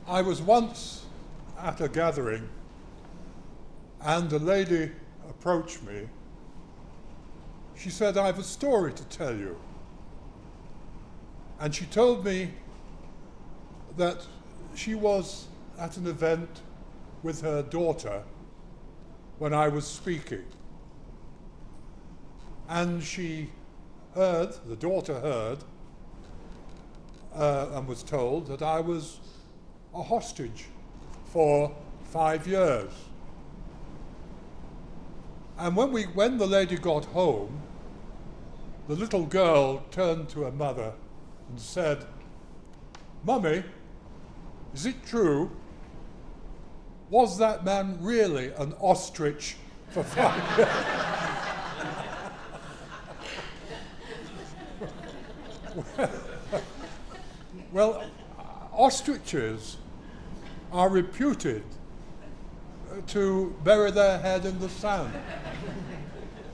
I was once at a gathering and a lady approached me. She said, "I have a story to tell you." And she told me that she was at an event with her daughter when I was speaking. And the daughter heard, and was told that I was a hostage for 5 years. And when the lady got home, the little girl turned to her mother and said, "Mummy, is it true? Was that man really an ostrich for 5 years?" Well, ostriches are reputed to bury their head in the sand.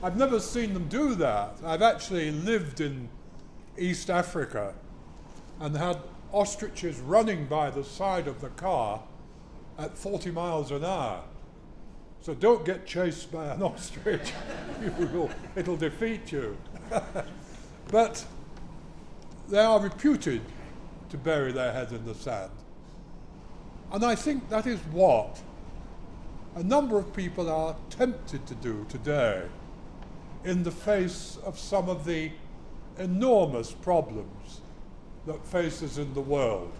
I've never seen them do that. I've actually lived in East Africa and had ostriches running by the side of the car at 40 miles an hour. So don't get chased by an ostrich. It'll defeat you. But they are reputed to bury their head in the sand. And I think that is what a number of people are tempted to do today in the face of some of the enormous problems that faces in the world,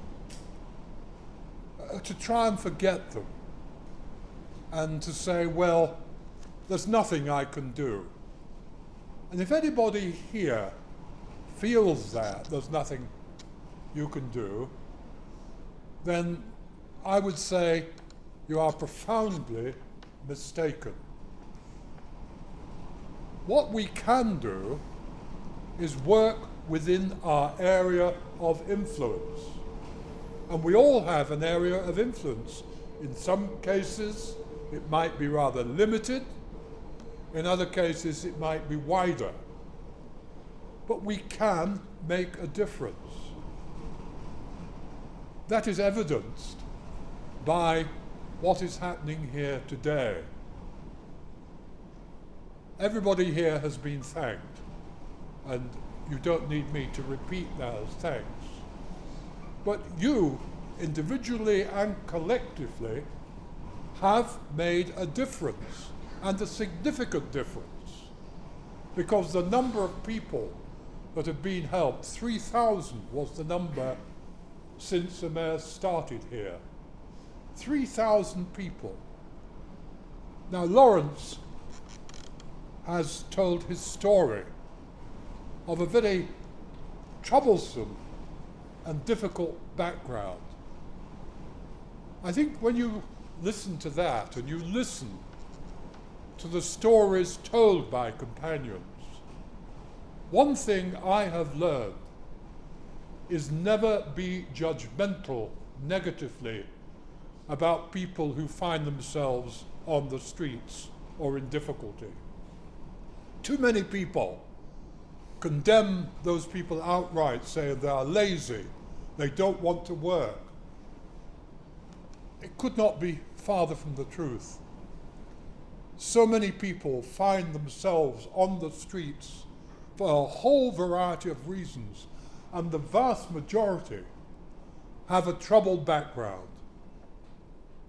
to try and forget them and to say, well, there's nothing I can do. And if anybody here feels that there's nothing you can do, then I would say you are profoundly mistaken. What we can do is work within our area of influence. And we all have an area of influence. In some cases, it might be rather limited. In other cases, it might be wider. But we can make a difference. That is evidenced by what is happening here today. Everybody here has been thanked, and you don't need me to repeat those thanks. But you, individually and collectively, have made a difference, and a significant difference, because the number of people that have been helped, 3,000 was the number since Emmaus started here. 3,000 people. Now, Lawrence has told his story of a very troublesome and difficult background. I think when you listen to that and you listen to the stories told by companions, one thing I have learned is never be judgmental negatively about people who find themselves on the streets or in difficulty. Too many people condemn those people outright, saying they are lazy, they don't want to work. It could not be farther from the truth. So many people find themselves on the streets for a whole variety of reasons, and the vast majority have a troubled background.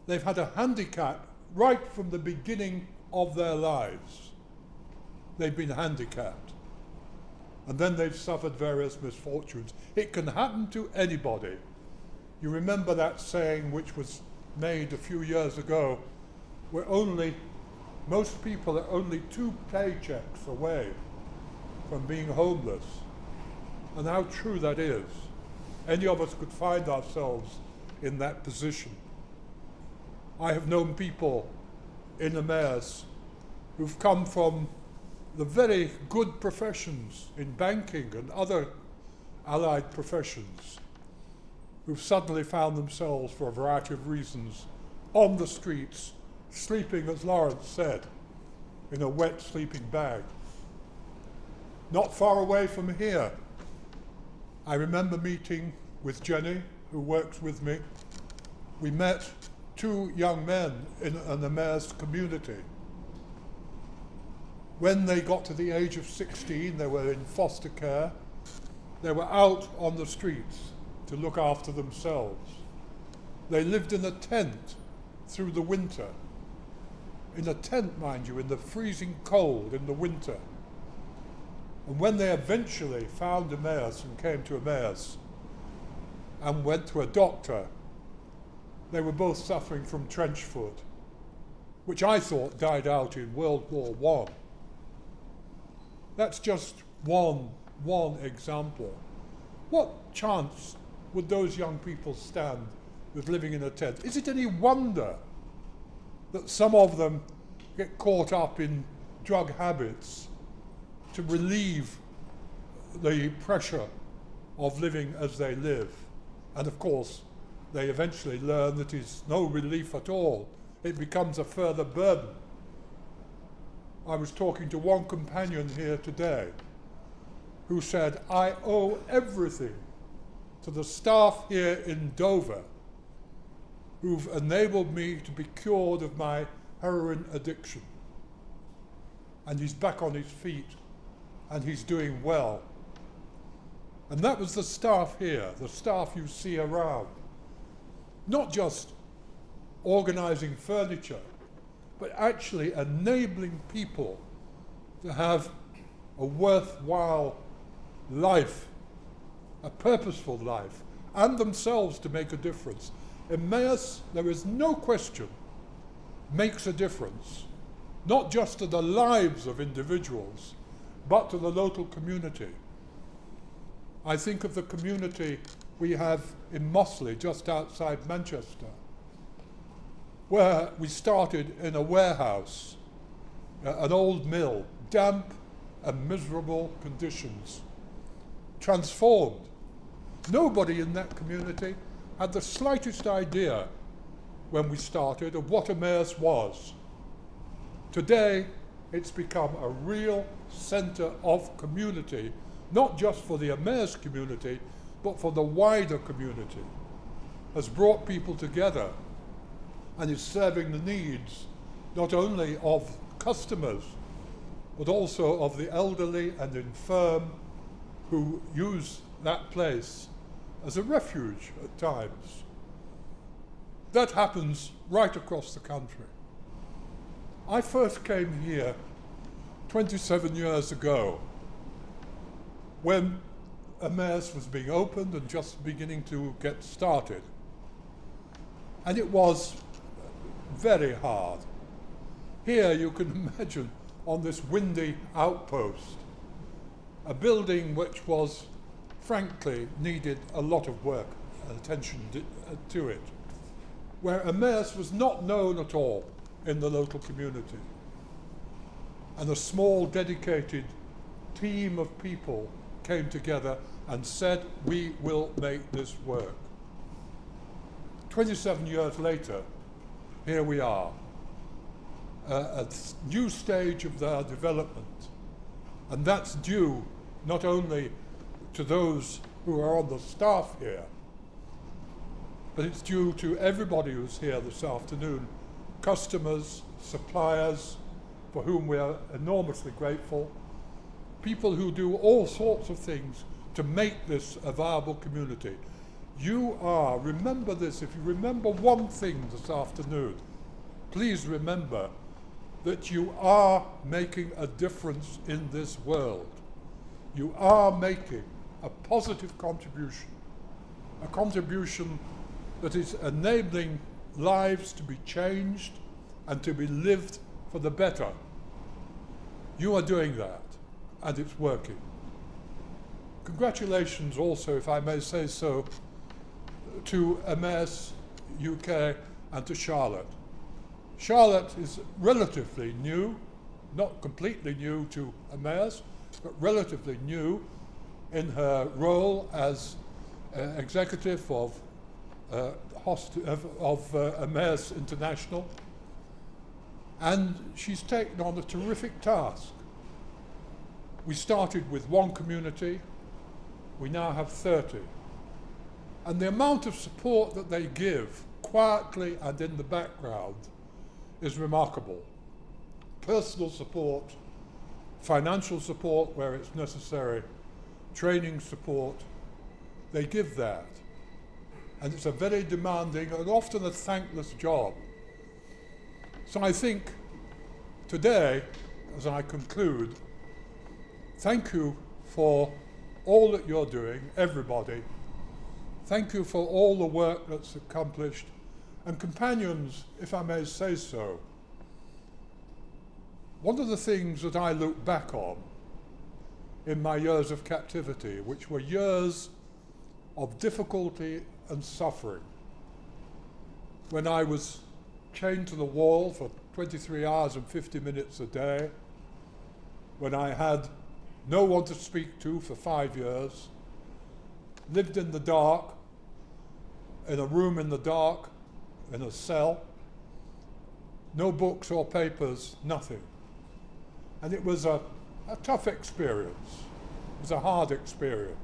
They've had a handicap right from the beginning of their lives. They've been handicapped. And then they've suffered various misfortunes. It can happen to anybody. You remember that saying which was made a few years ago, where most people are only 2 paychecks away from being homeless. And how true that is. Any of us could find ourselves in that position. I have known people in Emmaus who've come from the very good professions in banking and other allied professions, who've suddenly found themselves, for a variety of reasons, on the streets, sleeping, as Lawrence said, in a wet sleeping bag. Not far away from here, I remember meeting with Jenny, who works with me, we met two young men in an Emmaus community. When they got to the age of 16, they were in foster care. They were out on the streets to look after themselves. They lived in a tent through the winter. In a tent, mind you, in the freezing cold in the winter. And when they eventually found Emmaus and came to Emmaus and went to a doctor, they were both suffering from trench foot, which I thought died out in World War I. That's just one example. What chance would those young people stand with living in a tent? Is it any wonder that some of them get caught up in drug habits to relieve the pressure of living as they live? And of course, they eventually learn that it's no relief at all. It becomes a further burden. I was talking to one companion here today who said, I owe everything to the staff here in Dover who've enabled me to be cured of my heroin addiction. And he's back on his feet and he's doing well. And that was the staff here, the staff you see around. Not just organizing furniture, but actually enabling people to have a worthwhile life, a purposeful life, and themselves to make a difference. Emmaus, there is no question, makes a difference, not just to the lives of individuals, but to the local community. I think of the community we have in Mossley, just outside Manchester, where we started in a warehouse, an old mill, damp and miserable conditions, transformed. Nobody in that community had the slightest idea when we started of what Emmaus was. Today, it's become a real centre of community, not just for the Emmaus community, but for the wider community, has brought people together and is serving the needs not only of customers, but also of the elderly and infirm who use that place as a refuge at times. That happens right across the country. I first came here 27 years ago when Emmaus was being opened and just beginning to get started. And it was very hard. Here you can imagine on this windy outpost, a building which was, frankly, needed a lot of work and attention to it, where Emmaus was not known at all in the local community. And a small dedicated team of people came together and said, we will make this work. 27 years later, here we are, a new stage of their development. And that's due not only to those who are on the staff here, but it's due to everybody who's here this afternoon, customers, suppliers, for whom we are enormously grateful, people who do all sorts of things to make this a viable community. You are, remember this, if you remember one thing this afternoon, please remember that you are making a difference in this world. You are making a positive contribution, a contribution that is enabling lives to be changed and to be lived for the better. You are doing that, and it's working. Congratulations also, if I may say so, to Emmaus UK and to Charlotte. Charlotte is relatively new, not completely new to Emmaus, but relatively new in her role as executive of Emmaus International. And she's taken on a terrific task. We started with one community, we now have 30. And the amount of support that they give quietly and in the background is remarkable. Personal support, financial support where it's necessary, training support, they give that. And it's a very demanding and often a thankless job. So I think today, as I conclude, thank you for all that you're doing, everybody. Thank you for all the work that's accomplished. And companions, if I may say so, one of the things that I look back on in my years of captivity, which were years of difficulty and suffering, when I was chained to the wall for 23 hours and 50 minutes a day, when I had no one to speak to for 5 years, lived in the dark, in a room in the dark, in a cell, no books or papers, nothing. And it was a tough experience. It was a hard experience.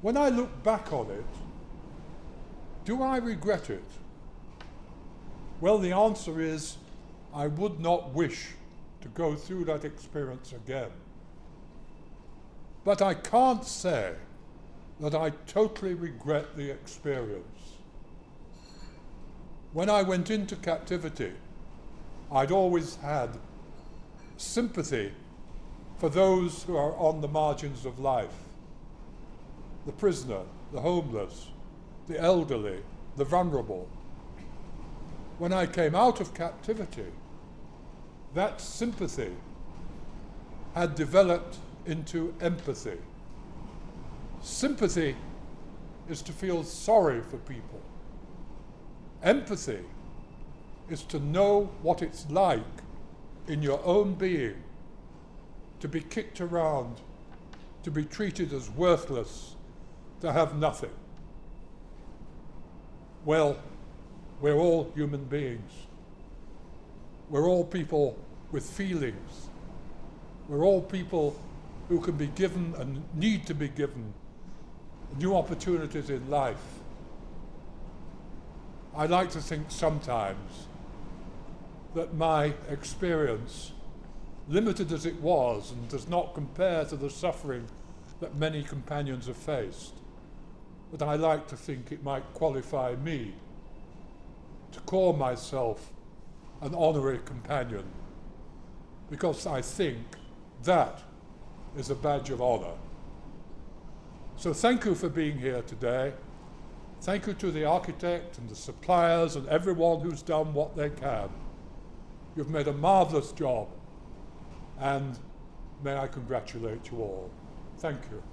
When I look back on it, do I regret it? Well, the answer is, I would not wish to go through that experience again. But I can't say that I totally regret the experience. When I went into captivity, I'd always had sympathy for those who are on the margins of life. The prisoner, the homeless, the elderly, the vulnerable. When I came out of captivity, that sympathy had developed into empathy. Sympathy is to feel sorry for people. Empathy is to know what it's like in your own being to be kicked around, to be treated as worthless, to have nothing. Well, we're all human beings. We're all people with feelings. We're all people who can be given and need to be given new opportunities in life. I like to think sometimes that my experience, limited as it was and does not compare to the suffering that many companions have faced, but I like to think it might qualify me to call myself an honorary companion, because I think that is a badge of honor. So thank you for being here today. Thank you to the architect and the suppliers and everyone who's done what they can. You've made a marvelous job, and may I congratulate you all. Thank you.